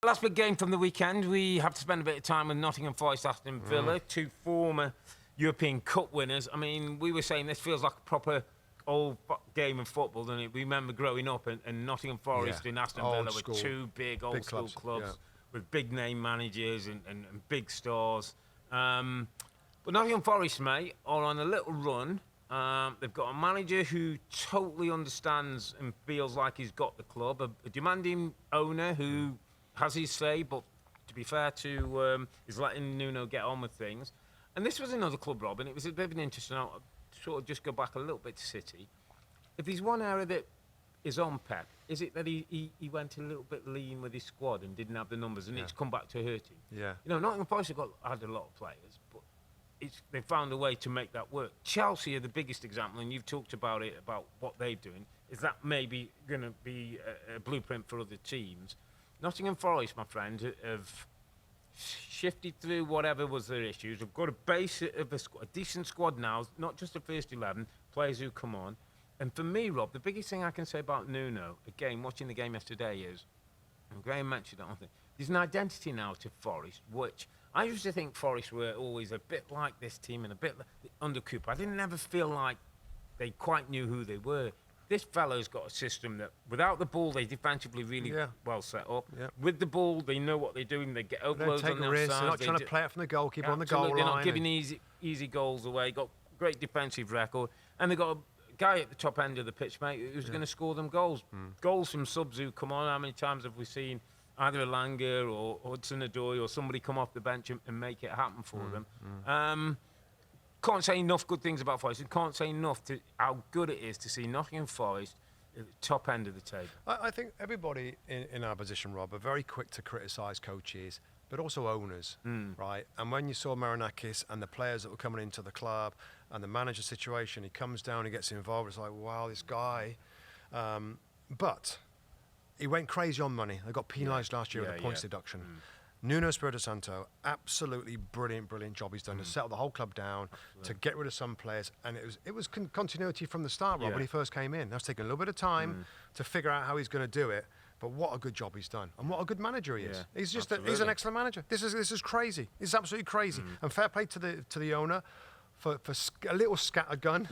Last big game from the weekend, we have to spend a bit of time with Nottingham Forest, Aston Villa, two former European Cup winners. I mean, we were saying this feels like a proper old game of football, doesn't it? We remember growing up and Nottingham Forest and Aston Villa were two big old school clubs with big name managers and big stars. But Nottingham Forest, mate, are on a little run. They've got a manager who totally understands and feels like he's got the club, a demanding owner who has his say, but to be fair to, is letting Nuno get on with things. And this was another club, Rob, and it was a bit of an interesting, I'll sort of just go back a little bit to City. If there's one area that is on Pep, is it that he went a little bit lean with his squad and didn't have the numbers, and it's come back to hurt him? Yeah. You know, Nottingham Forest have had a lot of players, but they found a way to make that work. Chelsea are the biggest example, and you've talked about it, about what they're doing. Is that maybe going to be a blueprint for other teams? Nottingham Forest, my friend, have shifted through whatever was their issues. They've got a base of a decent squad now, not just the first 11, players who come on. And for me, Rob, the biggest thing I can say about Nuno, again, watching the game yesterday is, and Graham mentioned it, I think, there's an identity now to Forest, which I used to think Forest were always a bit like this team and a bit under Cooper. I didn't ever feel like they quite knew who they were. This fellow's got a system that, without the ball, they defensively really well set up. Yeah. With the ball, they know what they're doing. They get overloads on the outside. They're not trying to play it from the goalkeeper on the goal line. They're not giving easy goals away. Got great defensive record. And they've got a guy at the top end of the pitch, mate, who's going to score them goals. Goals from subs who come on. How many times have we seen either a Langer or Hudson-Odoi or somebody come off the bench and make it happen for them? Can't say enough good things about Forest. Can't say enough to how good it is to see Nottingham Forest at the top end of the table. I think everybody in our position, Rob, are very quick to criticise coaches, but also owners, right? And when you saw Marinakis and the players that were coming into the club and the manager situation, he comes down, he gets involved. It's like, wow, this guy. But he went crazy on money. They got penalised last year with a points deduction. Nuno Espirito Santo, absolutely brilliant job he's done to settle the whole club down, to get rid of some players, and it was continuity from the start, Rob, when he first came in. That's taken a little bit of time to figure out how he's going to do it, but what a good job he's done, and what a good manager he is. He's just he's an excellent manager. This is crazy. It's absolutely crazy, and fair play to the owner. For a little scattergun,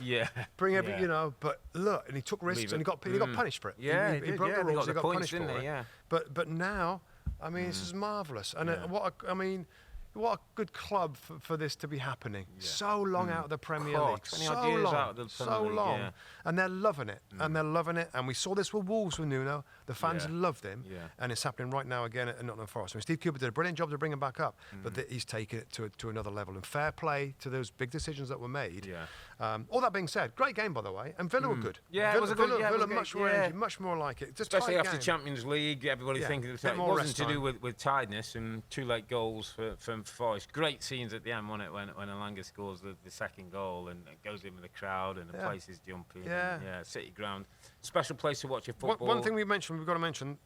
bring every But look, and he took risks, and he got punished for it. He broke the rules. He got punished for it. But now, I mean, this is marvellous, and what a good club for this to be happening. So long out of the Premier League, so long, and they're loving it, and we saw this with Wolves with Nuno. The fans loved him, and it's happening right now again at Nottingham Forest. I mean, Steve Cooper did a brilliant job to bring him back up, but he's taken it to another level. And fair play to those big decisions that were made. All that being said, great game by the way, and Villa were good. It was a good game. Villa much more engine, much more like it. Just especially after Champions League, everybody thinking it wasn't to do with tiredness and 2 late goals from Forest. Great scenes at the end, wasn't it, when Langer scores the second goal and it goes in with the crowd and the place is jumping. City ground, special place to watch your football. One thing we've got to mention,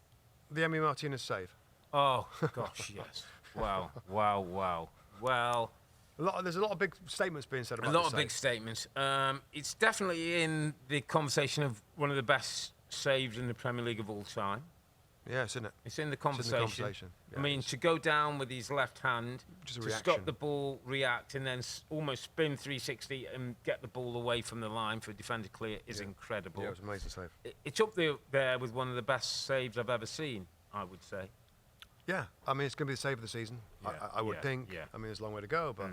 the Emi Martinez save. Oh gosh, yes. Wow. Well, there's a lot of big statements being said about a lot of big statements. It's definitely in the conversation of one of the best saves in the Premier League of all time. Yeah, it's in it. It's in the conversation. I mean, to go down with his left hand, to stop the ball, react, and then almost spin 360 and get the ball away from the line for a defender clear is incredible. Yeah, it was an amazing save. It's up there with one of the best saves I've ever seen, I would say. Yeah, I mean, it's going to be the save of the season, I would think. I mean, there's a long way to go, but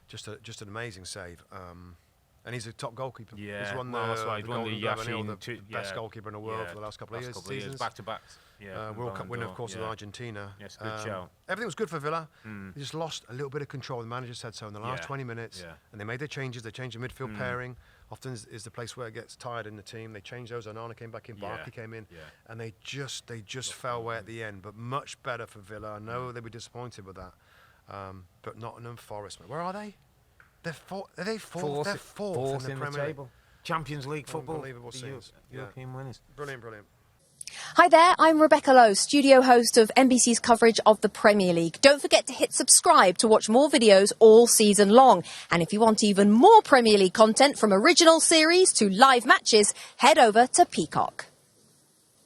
just an amazing save. And he's a top goalkeeper. Yeah, he's won the best goalkeeper in the world for the last couple of years. Back-to-back. World Cup winner, of course, with Argentina. Yes, good show. Everything was good for Villa. They just lost a little bit of control. The manager said so in the last 20 minutes. And they made their changes. They changed the midfield pairing. Often is the place where it gets tired in the team. They changed those. Onana came back in. Barkley came in. And they just fell away at the end. But much better for Villa. I know they were disappointed with that. But Nottingham Forest, where are they? They're fourth. They're fourth in the Premier League. Champions League football. Unbelievable scenes. European winners. Brilliant. Hi there, I'm Rebecca Lowe, studio host of NBC's coverage of the Premier League. Don't forget to hit subscribe to watch more videos all season long. And if you want even more Premier League content, from original series to live matches, head over to Peacock.